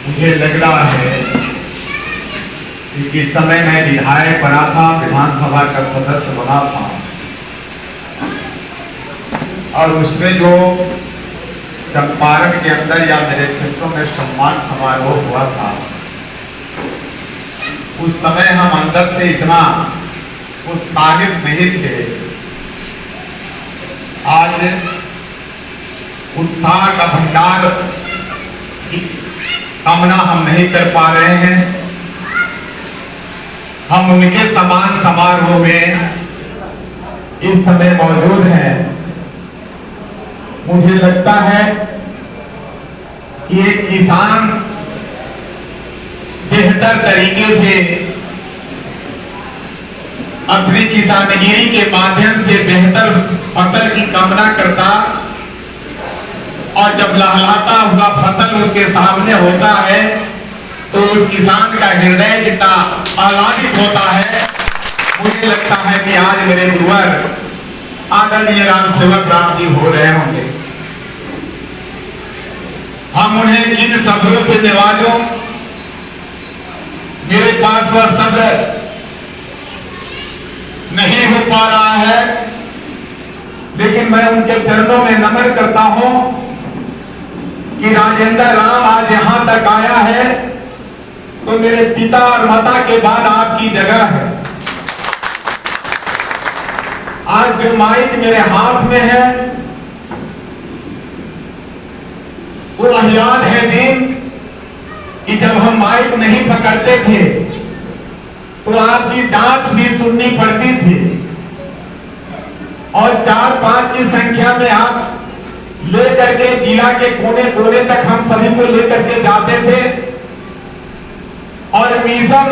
मुझे लग रहा है कि जिस समय मैं विधायक बना था, विधानसभा का सदस्य बना था, और उसमें जो चंपारण के अंदर या मेरे क्षेत्रों में सम्मान समारोह हुआ था, उस समय हम अंदर से इतना उत्साहित नहीं थे। आज उत्साह का भंडार कामना हम नहीं कर पा रहे हैं। हम उनके सम्मान समारोह में इस समय मौजूद हैं। मुझे लगता है कि एक किसान बेहतर तरीके से अपनी किसानगिरी के माध्यम से बेहतर फसल की कामना करता, और जब लहलहाता हुआ फसल उसके सामने होता है तो उस किसान का हृदय कितना आह्लादित होता है। मुझे लगता है कि आज मेरे गुरुवर आदरणीय राम सेवक राम जी हो रहे होंगे। हम उन्हें किन शब्दों से नवाजों, मेरे पास वह शब्द नहीं हो पा रहा है, लेकिन मैं उनके चरणों में नमन करता हूं कि राजेंद्र राम आज यहां तक आया है तो मेरे पिता और माता के बाद आपकी जगह है। आज जो माइक मेरे हाथ में है वो याद है दिन कि जब हम माइक नहीं पकड़ते थे तो आपकी डांट भी सुननी पड़ती थी, और 4-5 की संख्या में आप लेकर के जिला के कोने कोने तक हम सभी को लेकर के जाते थे, और मिशन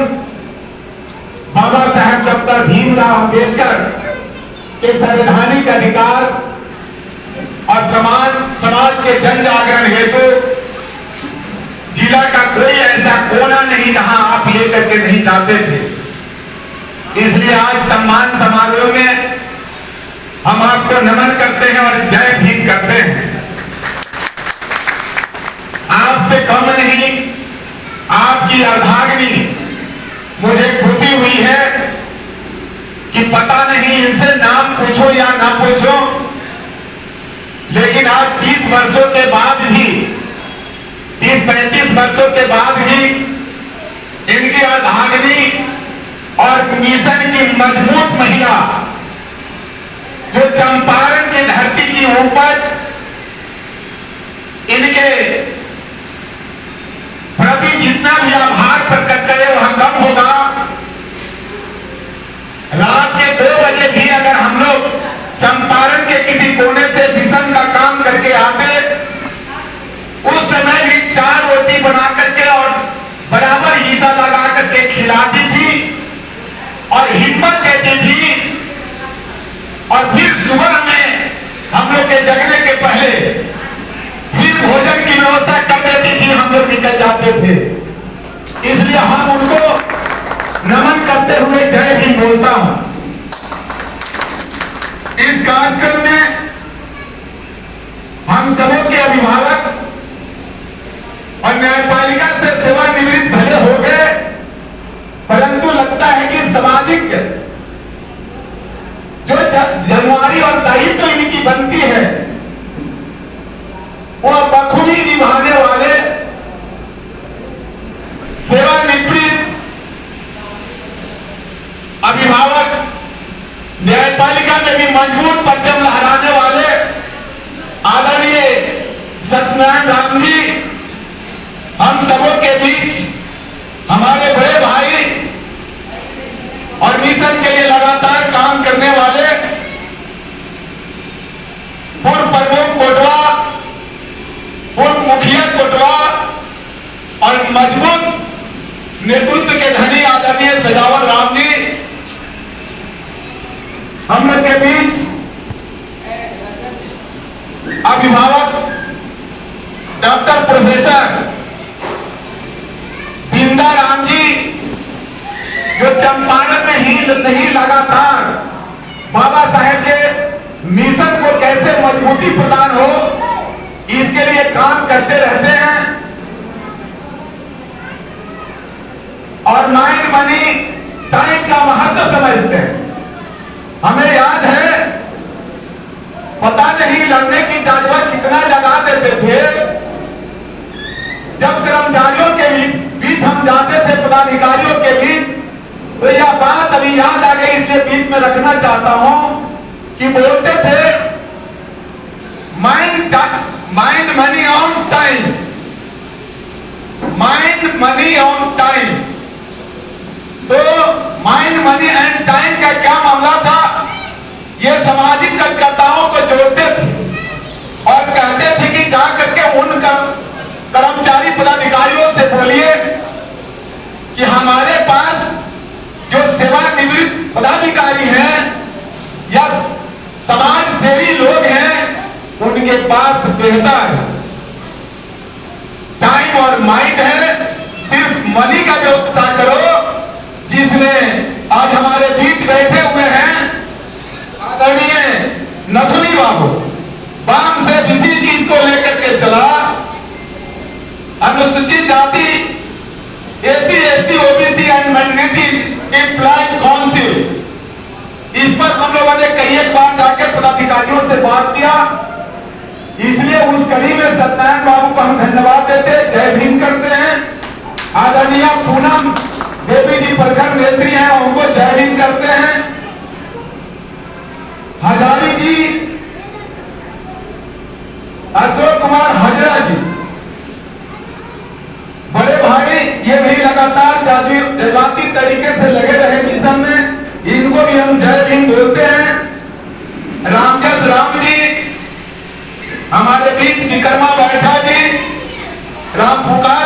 बाबा साहेब डॉक्टर भीमराव अंबेडकर के संवैधानिक अधिकार और समाज के जन जागरण हेतु जिला का कोई ऐसा कोना नहीं जहां आप लेकर के नहीं जाते थे। इसलिए आज सम्मान समारोह में हम आपको नमन करते हैं और जय भीम करते हैं। आपसे कम नहीं, आपकी अर्धांगिनी, मुझे खुशी हुई है कि पता नहीं इनसे नाम पूछो या ना पूछो, लेकिन आज 30 वर्षों के बाद भी, 30-35 वर्षों के बाद भी इनकी अर्धांगिनी और मिशन की मजबूत महिला जो चंपारण की धरती की उपज इनके प्रति जितना भी आभार प्रकट करे वह कम होगा। रात के 2 बजे भी अगर हम लोग चंपारण के किसी कोने से मिशन का काम करके आते, उस समय भी 4 रोटी बना करके और बराबर हिस्सा लगा करके खिलाती थी और हिम्मत देती थी, और फिर सुबह में हम लोग के जगने के पहले फिर भोजन की व्यवस्था कर देती थी, हम लोग निकल जाते थे। इसलिए हम उनको नमन करते हुए जय भी बोलता हूं। इस कार्यक्रम में हम सबों के अभिभावक और न्यायपालिका से सेवानिवृत्त भले हो गए, परंतु लगता है कि सामाजिक जो जिम्मेदारी और दायित्व इनकी बनती है वो बखूबी निभाने वाले सेवानिवृत्त अभिभावक, न्यायपालिका में भी मजबूत परचम लहराने वाले आदरणीय सत्यनारायण राम जी हम सबों के बीच हमारे बड़े भाई और मिशन के लिए लगातार काम करने वाले पूर्व प्रमुख कोटवा, पूर्व मुखिया कोटवा और मजबूत नेतृत्व के धनी आदरणीय सजावल राम जी हम लोग के बीच अभिभावक डॉक्टर प्रोफेसर बिंदा राम जी जो चंपारण में ही नहीं लगातार बाबा साहेब के मिशन को कैसे मजबूती प्रदान हो इसके लिए काम करते रहते हैं। अभी याद आ गई, इसलिए बीच में रखना चाहता हूं कि बोलते थे mind money on time, mind money on time. तो माइंड मनी एंड टाइम का क्या मामला था? ये सामाजिक कार्यकर्ताओं को जोड़ते थे और कहते थे कि जाकर के उन कर्मचारी पदाधिकारियों से बोलिए कि हमारे पास जो सेवानिवृत्त पदाधिकारी हैं या समाज सेवी लोग हैं, उनके पास बेहतर टाइम और माइंड है। सिर्फ मनी का व्यवस्था करो। जिसमें आज हमारे बीच बैठे हुए हैं आदरणीय नथुनी बाबू, वाम से इसी चीज को लेकर के चला। अनुसूचित जाति, SC ST OBC and minority employees council, इस पर हम लोगों ने कई एक बार जाकर पदाधिकारियों से बात किया। इसलिए उस कड़ी में सत्यनारायण बाबू को हम धन्यवाद देते, जय भीम करते हैं। आदरणीय पूनम देवी जी प्रखंड नेत्री हैं, उनको जय भीम करते हैं। हजारी जी, अशोक कुमार हजरा जी, बड़े भाई, ये भी लगातार जज्बाती तरीके से लगे रहे मिशन में, इनको भी हम जय भीम बोलते हैं। रामजस राम जी हमारे बीच, विक्रमा बैठा जी, राम पुकार